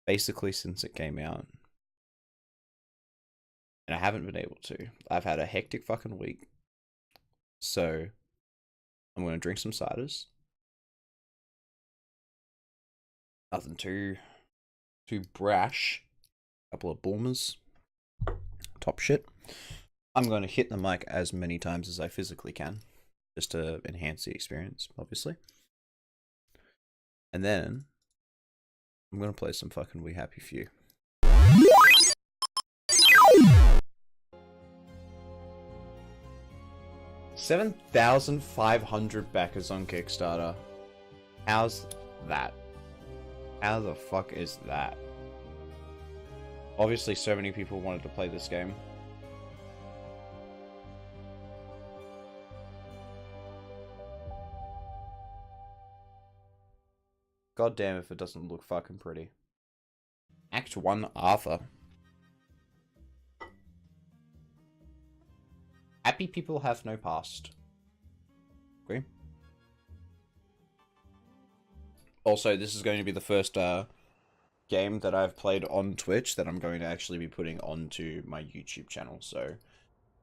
basically since it came out. And I haven't been able to. I've had a hectic fucking week. So I'm going to drink some ciders. Nothing too brash. Couple of boomers. Top shit. I'm going to hit the mic as many times as I physically can. Just to enhance the experience, obviously. And then I'm going to play some fucking We Happy Few. $7,500 backers on Kickstarter. How's that? How the fuck is that? Obviously, so many people wanted to play this game. God damn if it doesn't look fucking pretty. Act 1 Arthur. Happy people have no past. Agree? Also, this is going to be the first game that I've played on Twitch that I'm going to actually be putting onto my YouTube channel. So, if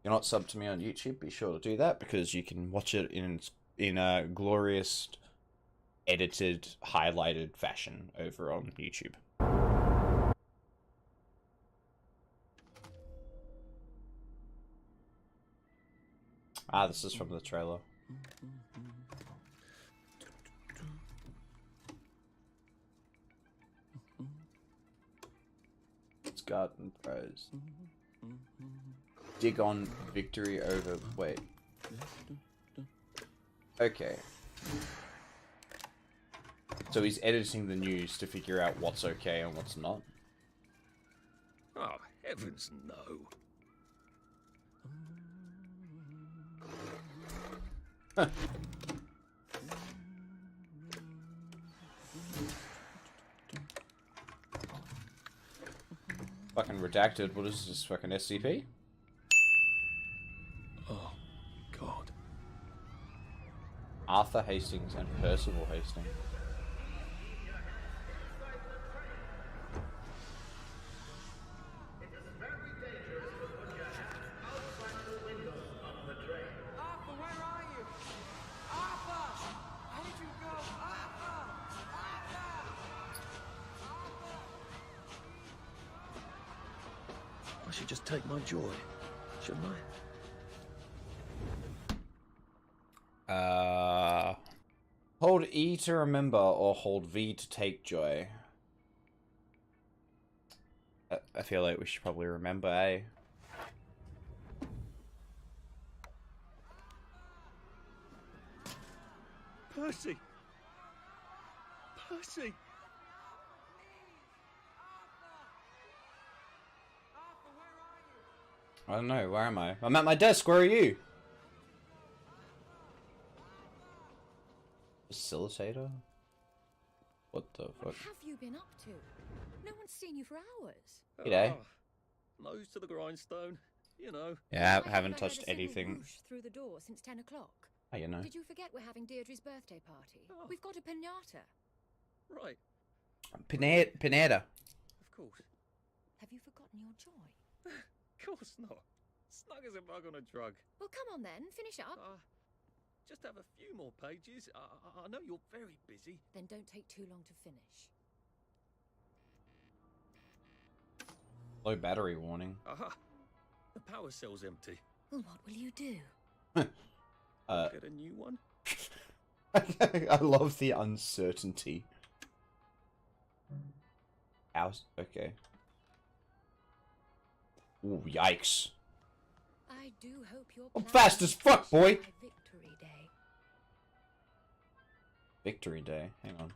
you're not subbed to me on YouTube, be sure to do that because you can watch it in a glorious, edited, highlighted fashion over on YouTube. Ah, this is from the trailer. It's garden throws. Dig on victory over... Wait. Okay. So he's editing the news to figure out what's okay and what's not. Oh, heavens no. Fucking redacted. What is this? Fucking SCP? Oh, God. Arthur Hastings and Percival Hastings. I should just take my joy, shouldn't I? Hold E to remember or hold V to take joy. I feel like we should probably remember, eh? Percy! Percy! I don't know, where am I? I'm at my desk, where are you? Facilitator? What the fuck? What have you been up to? No one's seen you for hours. G'day. Nose to the grindstone, you know. Yeah, I haven't haven't heard touched a single anything. whoosh through the door since 10 o'clock. Oh, you know. Did you forget we're having Deirdre's birthday party? Oh. We've got a piñata. Right, Pineda. of course. Have you forgotten your joy? Of course not. Snug as a bug on a drug. Well, come on then, finish up. Just have a few more pages. I know you're very busy. Then don't take too long to finish. Low battery warning. Aha! The power cell's empty. Well, what will you do? Get a new one? I love the uncertainty. House. Okay. Ooh, yikes. I do hope you're I'm fast as fuck, boy! Victory Day. Victory Day. Hang on.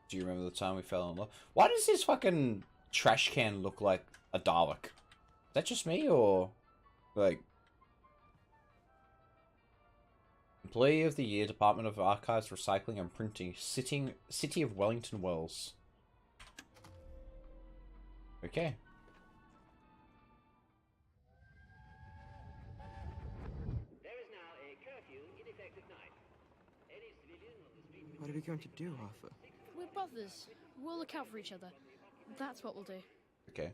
Do you remember the time we fell in love? Why does this fucking trash can look like a Dalek? Is that just me, or... like... Employee of the Year, Department of Archives, Recycling and Printing, City of Wellington Wells. Okay. There is now a curfew in effect at night. Any civilian on the are you going to do, Arthur? We're brothers. We'll look out for each other. That's what we'll do. Okay.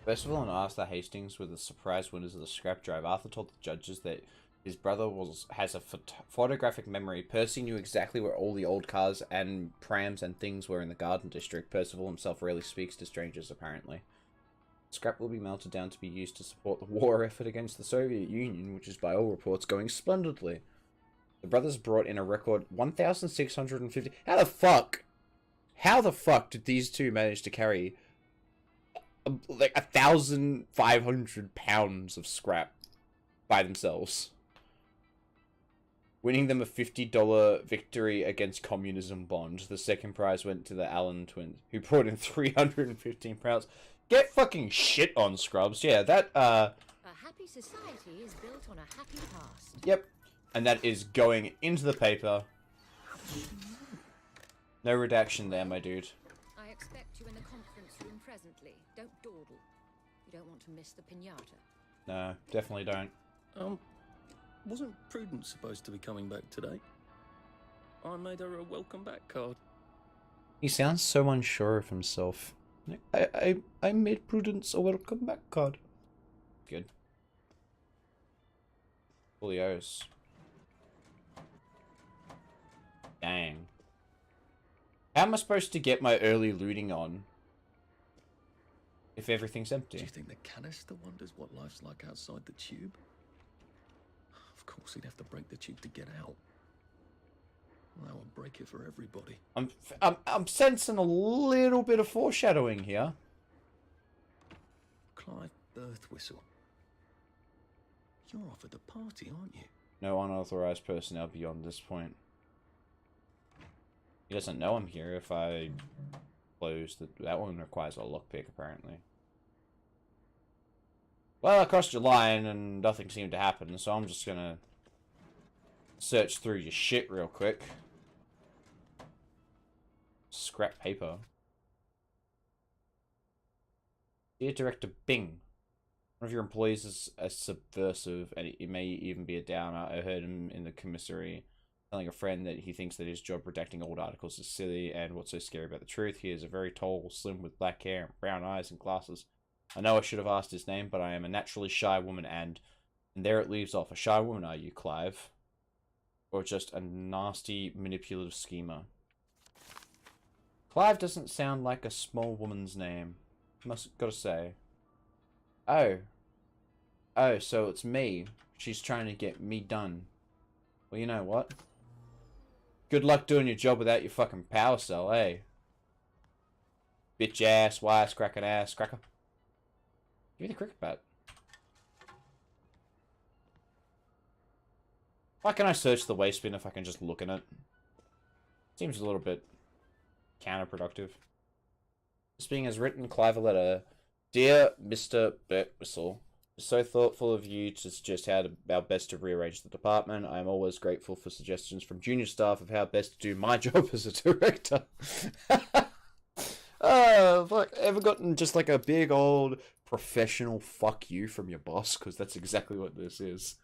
Percival and Arthur Hastings were the surprise winners of the scrap drive. Arthur told the judges that his brother has a photographic memory. Percy knew exactly where all the old cars and prams and things were in the Garden District. Percival himself rarely speaks to strangers, apparently. Scrap will be melted down to be used to support the war effort against the Soviet Union, which is by all reports going splendidly. The brothers brought in a record 1,650... How the fuck did these two manage to carry like 1,500 pounds of scrap by themselves? Winning them a $50 victory against communism bond. The second prize went to the Allen twins, who brought in 315 pounds. Get fucking shit on, Scrubs. Yeah, that, A happy society is built on a happy past. Yep. And that is going into the paper. No redaction there, my dude. I expect you in the conference room presently. Don't dawdle. You don't want to miss the piñata. No, definitely don't. Wasn't Prudence supposed to be coming back today? I made her a welcome back card. He sounds so unsure of himself. I made Prudence a welcome back card. Good. Folios. Dang. How am I supposed to get my early looting on if everything's empty? Do you think the canister wonders what life's like outside the tube? Of course he'd have to break the tube to get out. That would break it for everybody. I'm sensing a little bit of foreshadowing here. Clive Birthwhistle. You're off at the party, aren't you? No unauthorized personnel beyond this point. He doesn't know I'm here if I close that one requires a lockpick, apparently. Well, I crossed your line and nothing seemed to happen, so I'm just gonna search through your shit real quick. Scrap paper. Dear Director Bing, one of your employees is a subversive, and it may even be a downer. I heard him in the commissary telling a friend that he thinks that his job redacting old articles is silly, and what's so scary about the truth, he is a very tall, slim, with black hair, and brown eyes and glasses. I know I should have asked his name, but I am a naturally shy woman, and there it leaves off. A shy woman, are you, Clive? Or just a nasty, manipulative schemer? Clive doesn't sound like a small woman's name. Gotta say. Oh. Oh, so it's me. She's trying to get me done. Well, you know what? Good luck doing your job without your fucking power cell, eh? Bitch ass, wisecracking ass, cracker. Give me the cricket bat. Why can't I search the waste bin if I can just look in it? Seems a little bit counterproductive. This being as written, Clive a letter. Dear Mr. Birtwhistle, it's so thoughtful of you to suggest how best to rearrange the department. I am always grateful for suggestions from junior staff of how best to do my job as a director. Oh, fuck. Ever gotten just like a big old professional fuck you from your boss? Because that's exactly what this is.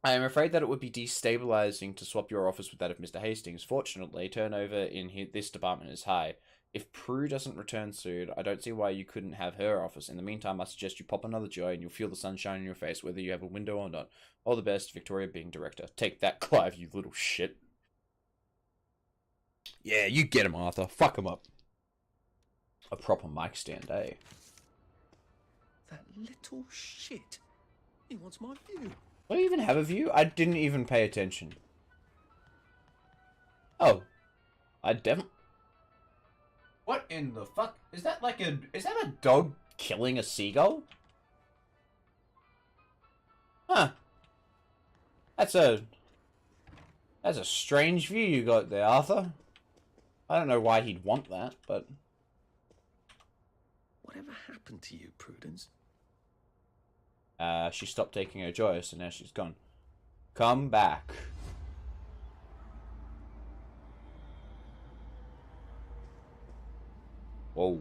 I am afraid that it would be destabilizing to swap your office with that of Mr. Hastings. Fortunately, turnover in this department is high. If Prue doesn't return soon, I don't see why you couldn't have her office. In the meantime, I suggest you pop another joy and you'll feel the sunshine in your face, whether you have a window or not. All the best, Victoria being director. Take that, Clive, you little shit. Yeah, you get him, Arthur. Fuck him up. A proper mic stand, eh? That little shit. He wants my view. Do I even have a view? I didn't even pay attention. Oh. I definitely... What in the fuck? Is that like a... Is that a dog killing a seagull? Huh. That's a strange view you got there, Arthur. I don't know why he'd want that, but... Whatever happened to you, Prudence? She stopped taking her joy, so now she's gone. Come back. Whoa.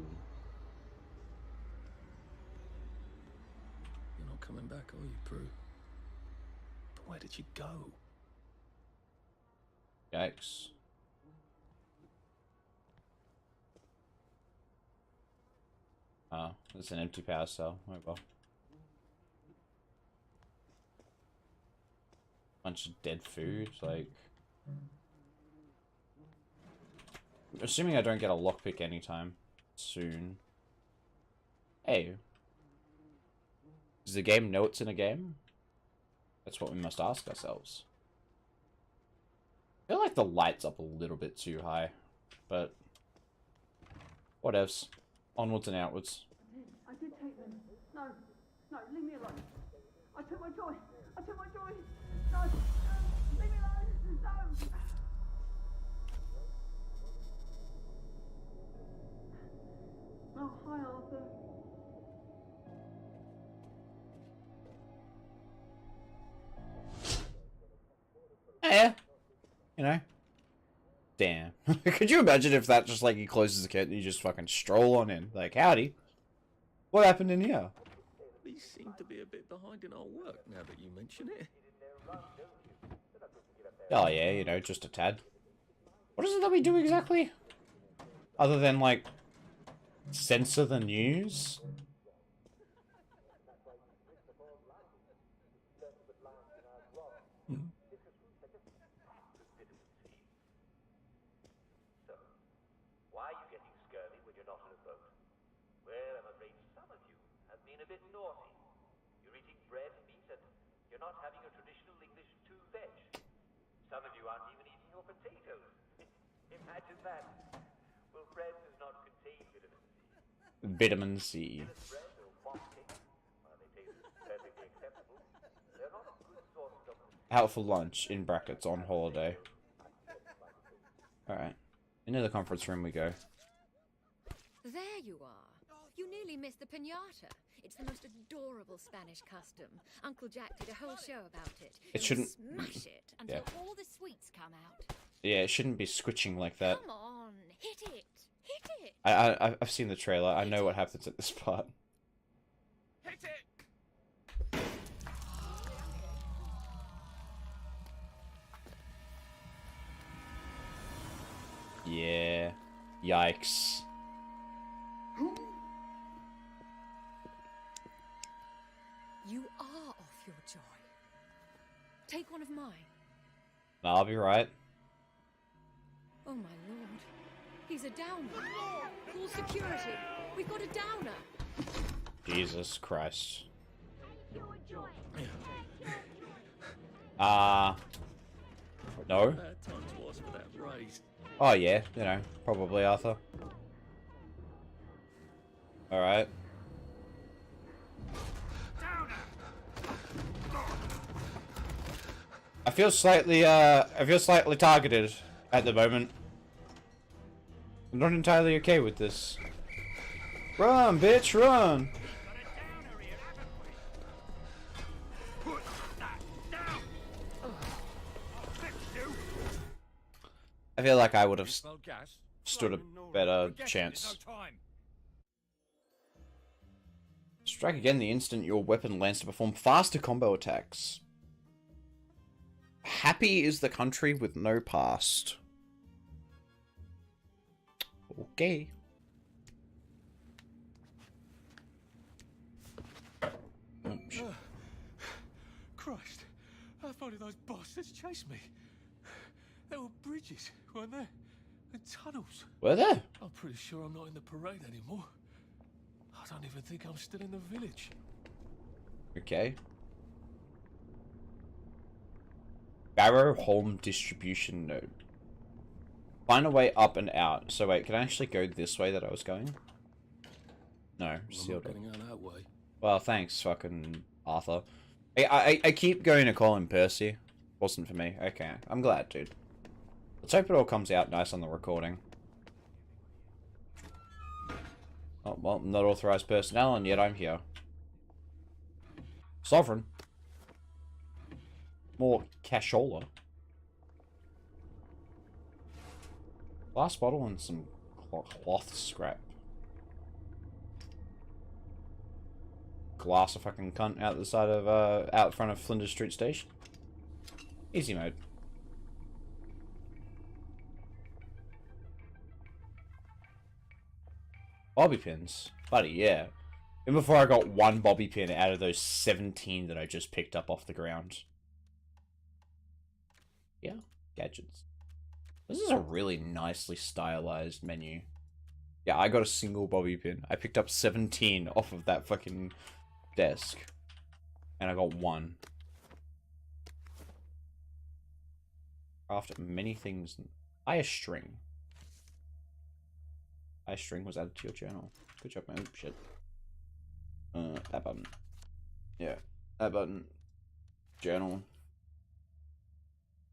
You're not coming back, are you, Prue? But where did you go? Yikes. Oh, it's an empty power cell. Oh well. Bunch of dead food, like... Assuming I don't get a lockpick anytime soon. Hey. Does the game know it's in a game? That's what we must ask ourselves. I feel like the light's up a little bit too high, but whatevs. Onwards and outwards. I did take them. No, no, leave me alone. I took my joy. I took my joy. No, leave me alone. No. Oh, hi, Arthur. Yeah, you know. Damn. Could you imagine if that just like he closes the curtain and you just fucking stroll on in? Like, howdy. What happened in here? We seem to be a bit behind in our work now that you mention it. Oh yeah, you know, just a tad. What is it that we do exactly? Other than like censor the news? Why are you getting scurvy when you're not on a boat? Well, I'm afraid some of you have been a bit naughty. You're eating bread and meat, and you're not having a traditional English two-veg. Some of you aren't even eating your potatoes. Imagine that. Well, bread does not contain vitamin C. Vitamin C. Bread or pop cake, while they taste perfectly acceptable, they're not a good source of... Out for lunch, in brackets, on holiday. Alright. Into the conference room we go. There you are. You nearly missed the piñata. It's the most adorable Spanish custom. Uncle Jack did a whole show about it. It shouldn't... Smash it until all the sweets come out. Yeah, it shouldn't be switching like that. Come on, hit it. Hit it. I've seen the trailer. I know what happens at this part. Hit it! Yeah. Yikes. You are off your joy. Take one of mine. I'll be right. Oh my lord. He's a downer. Call security. We've got a downer. Jesus Christ. No? Bad times was for that raised. Oh yeah, you know, probably Arthur. Alright. I feel slightly targeted at the moment. I'm not entirely okay with this. Run, bitch, run! I feel like I would have stood a better chance. Strike again the instant your weapon lands to perform faster combo attacks. Happy is the country with no past. Okay. Christ, how far did those bastards chase me? There were bridges, weren't there? And tunnels. Were there? I'm pretty sure I'm not in the parade anymore. I don't even think I'm still in the village. Okay. Barrow Home Distribution Node. Find a way up and out. So wait, can I actually go this way that I was going? No, I'm sealed not it. getting out that way. Well, thanks, fucking Arthur. I keep going to call him Percy. Wasn't for me. Okay, I'm glad, dude. Let's hope it all comes out nice on the recording. Oh, well, not authorized personnel, and yet I'm here. Sovereign. More cashola. Glass bottle and some cloth scrap. Glass a fucking cunt out the side of, out front of Flinders Street Station. Easy mode. Bobby pins. Buddy, yeah. And before I got one bobby pin out of those 17 that I just picked up off the ground. Yeah, gadgets. This is a really nicely stylized menu. Yeah, I got a single bobby pin. I picked up 17 off of that fucking desk. And I got one. After many things. Buy a string. Buy a string was added to your journal. Good job, man. Shit. That button. Yeah, that button. Journal.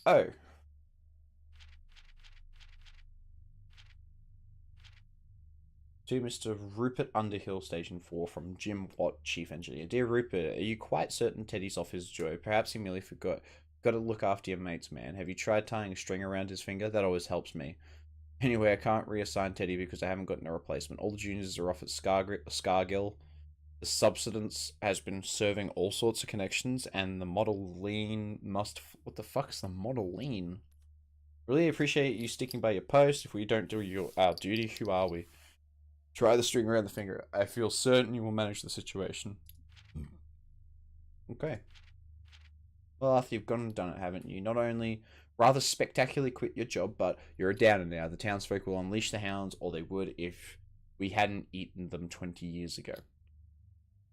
Oh. To Mr. Rupert Underhill, Station 4, from Jim Watt, Chief Engineer. Dear Rupert, are you quite certain Teddy's off his joy? Perhaps he merely forgot. Got to look after your mates, man. Have you tried tying a string around his finger? That always helps me. Anyway, I can't reassign Teddy because I haven't got no replacement. All the juniors are off at Scargill. The subsidence has been serving all sorts of connections, and the model lean must... What the fuck's the model lean? Really appreciate you sticking by your post. If we don't do our duty, who are we? Try the string around the finger. I feel certain you will manage the situation. Okay. Well, after you've gone and done it, haven't you? Not only rather spectacularly quit your job, but you're a downer now. The townsfolk will unleash the hounds, or they would if we hadn't eaten them 20 years ago.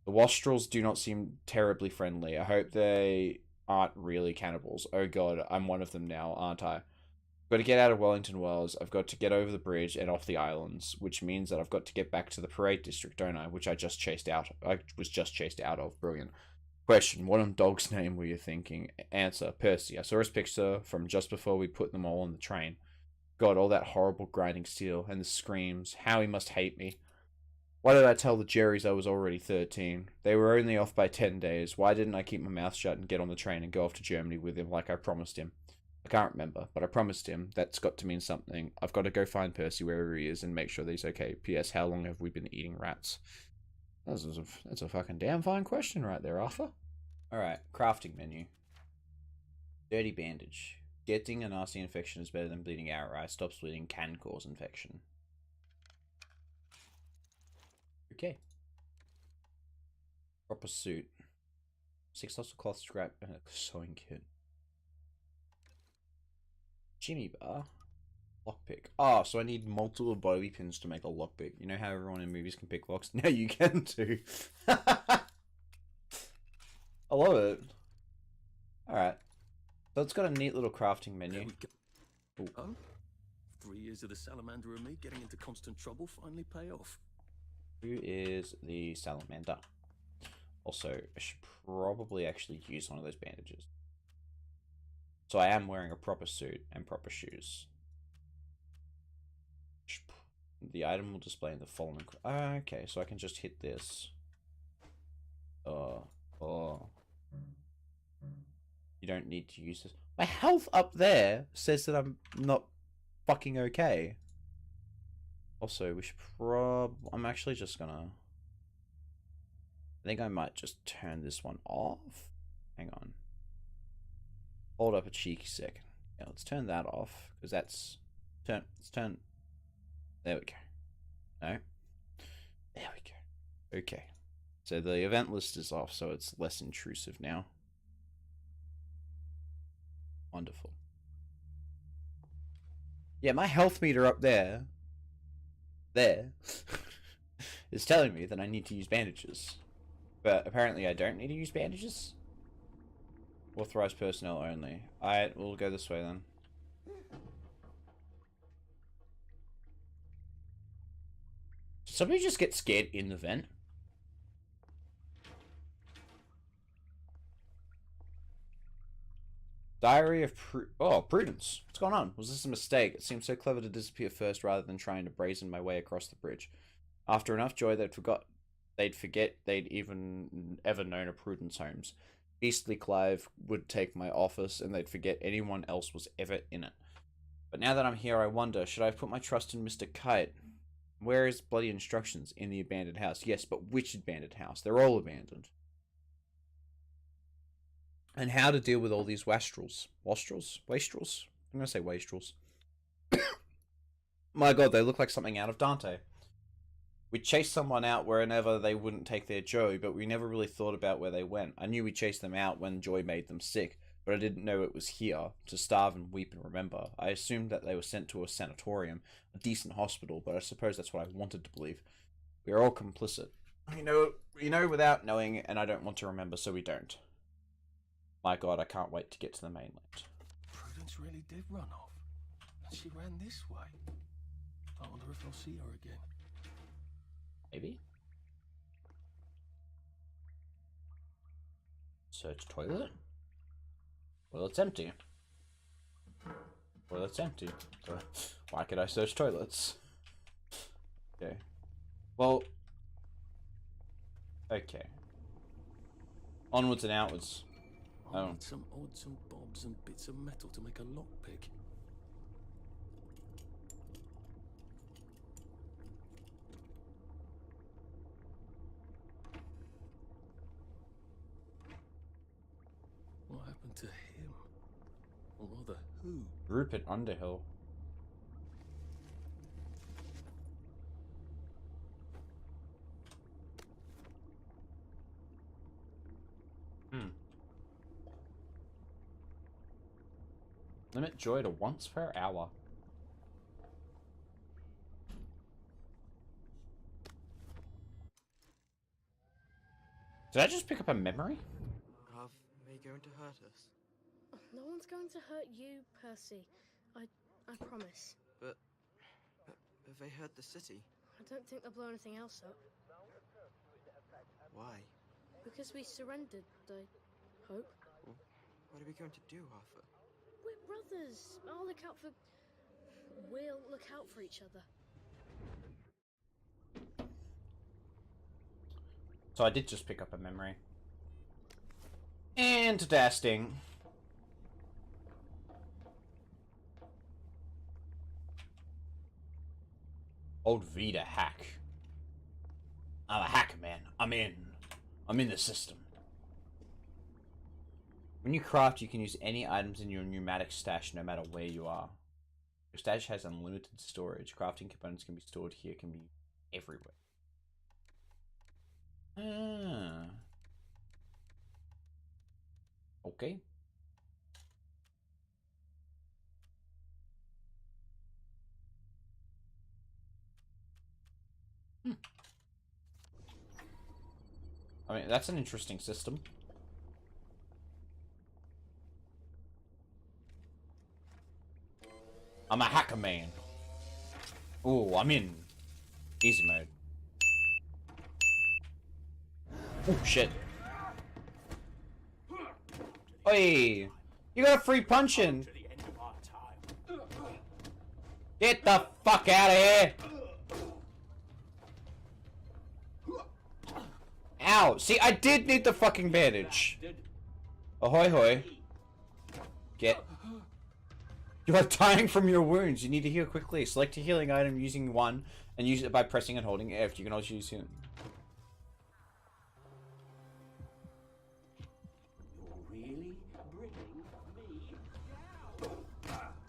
The Wastrels do not seem terribly friendly. I hope they aren't really cannibals. Oh god, I'm one of them now, aren't I? I've got to get out of Wellington Wells. I've got to get over the bridge and off the islands, which means that I've got to get back to the parade district, don't I? Which I was just chased out of. Brilliant. Question, what on dog's name were you thinking? Answer, Percy. I saw his picture from just before we put them all on the train. God, all that horrible grinding steel and the screams. How he must hate me. Why did I tell the Jerrys I was already 13? They were only off by 10 days. Why didn't I keep my mouth shut and get on the train and go off to Germany with him like I promised him? I can't remember, but I promised him. That's got to mean something. I've got to go find Percy wherever he is and make sure that he's okay. P.S. How long have we been eating rats? That's a fucking damn fine question right there, Arthur. Alright, crafting menu. Dirty bandage. Getting a nasty infection is better than bleeding outright. Stops bleeding can cause infection. Okay. Proper suit. 6 lots of cloth scrap and a sewing kit. Jimmy bar. Lockpick. Oh, so I need multiple bobby pins to make a lockpick. You know how everyone in movies can pick locks? Now you can too. I love it. Alright. So it's got a neat little crafting menu. Oh, 3 years of the salamander and me getting into constant trouble finally pay off. Who is the salamander? Also, I should probably actually use one of those bandages. So I am wearing a proper suit and proper shoes. The item will display in the following... okay, so I can just hit this. Oh. You don't need to use this. My health up there says that I'm not fucking okay. Also, we should I'm actually just gonna... I think I might just turn this one off. Hang on. Hold up a cheeky second. Yeah, let's turn that off, because that's... Let's turn... There we go. No? There we go. Okay. So the event list is off, so it's less intrusive now. Wonderful. Yeah, my health meter up there... is telling me that I need to use bandages. But apparently I don't need to use bandages. Authorized personnel only. Alright, we'll go this way then. Did somebody just get scared in the vent? Diary of Prudence. What's going on? Was this a mistake? It seemed so clever to disappear first rather than trying to brazen my way across the bridge. After enough joy, they'd forget they'd even ever known a Prudence Holmes. Beastly Clive would take my office, and they'd forget anyone else was ever in it. But now that I'm here, I wonder, should I have put my trust in Mr. Kite? Where is bloody instructions? In the abandoned house. Yes, but which abandoned house? They're all abandoned. And how to deal with all these wastrels. Wastrels? Wastrels? I'm going to say wastrels. My god, they look like something out of Dante. We chased someone out wherever they wouldn't take their Joy, but we never really thought about where they went. I knew we chased them out when Joy made them sick, but I didn't know it was here, to starve and weep and remember. I assumed that they were sent to a sanatorium, a decent hospital, but I suppose that's what I wanted to believe. We are all complicit. We know without knowing, and I don't want to remember, so we don't. My god, I can't wait to get to the mainland. Prudence really did run off. And she ran this way. I wonder if I'll see her again. Maybe? Search toilet? Well, it's empty. Well, it's empty. So, why could I search toilets? Okay. Well... Okay. Onwards and outwards. I Oh. need some odds and bobs and bits of metal to make a lockpick. What happened to him? Or rather, who? Rupert Underhill. Limit Joy to once per hour. Did I just pick up a memory? Are they going to hurt us? No one's going to hurt you, Percy. I promise. But have they hurt the city? I don't think they'll blow anything else up. Why? Because we surrendered, I hope. What are we going to do, Arthur? We're brothers. I'll look out for... We'll look out for each other. So I did just pick up a memory. And dasting. Old Vita hack. I'm a hacker, man. I'm in the system. When you craft, you can use any items in your pneumatic stash no matter where you are. Your stash has unlimited storage. Crafting components can be stored here, can be everywhere. Ah. Okay. I mean, that's an interesting system. I'm a hacker man. Oh, I'm in easy mode. Oh shit. Oi! You got a free punch in. Get the fuck out of here! Ow! See, I did need the fucking bandage. Ahoy hoy. Get. You are dying from your wounds. You need to heal quickly. Select a healing item using one and use it by pressing and holding F. You can also use it. You're really bringing me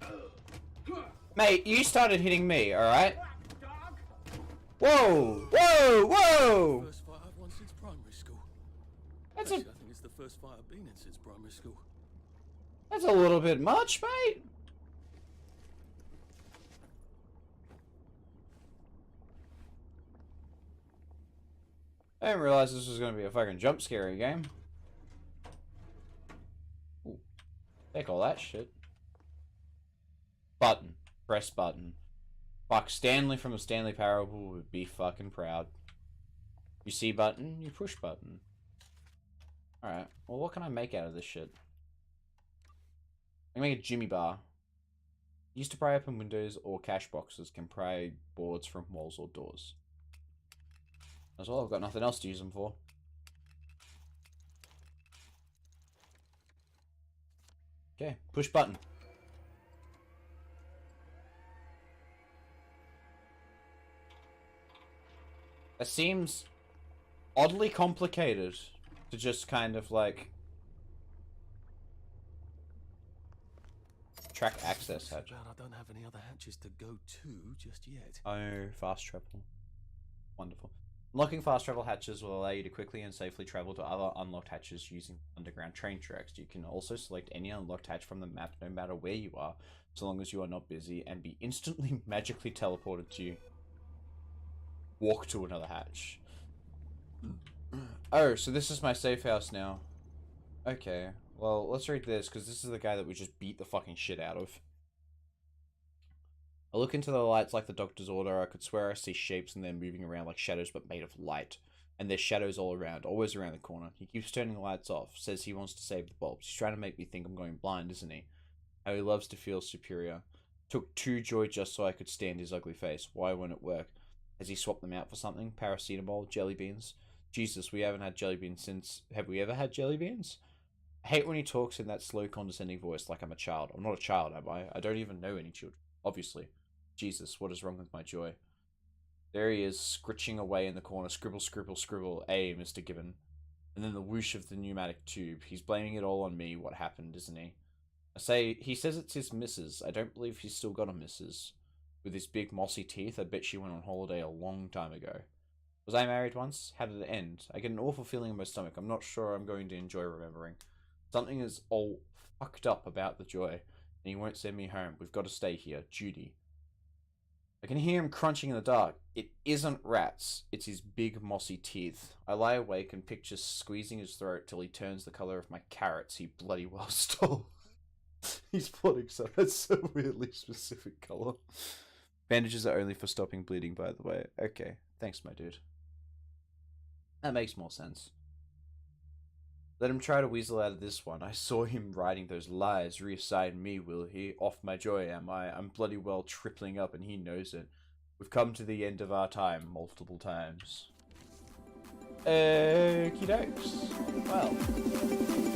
down. Mate, you started hitting me, alright? Whoa! Whoa! Whoa! First fight I've won since primary school. That's a Actually, I think it's the first fight I've been in since primary school. that's a little bit much, mate. I didn't realize this was gonna be a fucking jump scare game. Ooh. Take all that shit. Button. Press button. Fuck, Stanley from the Stanley Parable would be fucking proud. You see button, you push button. Alright, well what can I make out of this shit? I can make a Jimmy bar. Used to pry open windows or cash boxes, can pry boards from walls or doors. As well, I've got nothing else to use them for. Okay, push button. It seems oddly complicated to just kind of like track access hatch. I don't have any other hatches to go to just yet. Oh, fast travel. Wonderful. Unlocking fast travel hatches will allow you to quickly and safely travel to other unlocked hatches using underground train tracks. You can also select any unlocked hatch from the map no matter where you are, so long as you are not busy, and be instantly magically teleported to walk to another hatch. Oh, so this is my safe house now. Okay, well, let's read this, because this is the guy that we just beat the fucking shit out of. I look into the lights like the doctor's order. I could swear I see shapes and they're moving around like shadows but made of light. And there's shadows all around, always around the corner. He keeps turning the lights off, says he wants to save the bulbs. He's trying to make me think I'm going blind, isn't he? How he loves to feel superior. Took 2 joy just so I could stand his ugly face. Why won't it work? Has he swapped them out for something? Paracetamol? Jelly beans? Jesus, we haven't had jelly beans since... Have we ever had jelly beans? I hate when he talks in that slow, condescending voice like I'm a child. I'm not a child, am I? I don't even know any children. Obviously. Jesus, what is wrong with my joy? There he is, scritching away in the corner. Scribble, scribble, scribble. Hey, Mr. Gibbon. And then the whoosh of the pneumatic tube. He's blaming it all on me, what happened, isn't he? He says it's his missus. I don't believe he's still got a missus. With his big mossy teeth, I bet she went on holiday a long time ago. Was I married once? How did it end? I get an awful feeling in my stomach. I'm not sure I'm going to enjoy remembering. Something is all fucked up about the joy. And he won't send me home. We've got to stay here. Judy. I can hear him crunching in the dark. It isn't rats. It's his big mossy teeth. I lie awake and picture squeezing his throat till he turns the colour of my carrots he bloody well stole. He's plotting so that's so weirdly specific colour. Bandages are only for stopping bleeding, by the way. Okay, thanks, my dude. That makes more sense. Let him try to weasel out of this one. I saw him writing those lies. Reassign me, will he? Off my joy, am I? I'm bloody well tripling up and he knows it. We've come to the end of our time multiple times. Okie dokes. Well.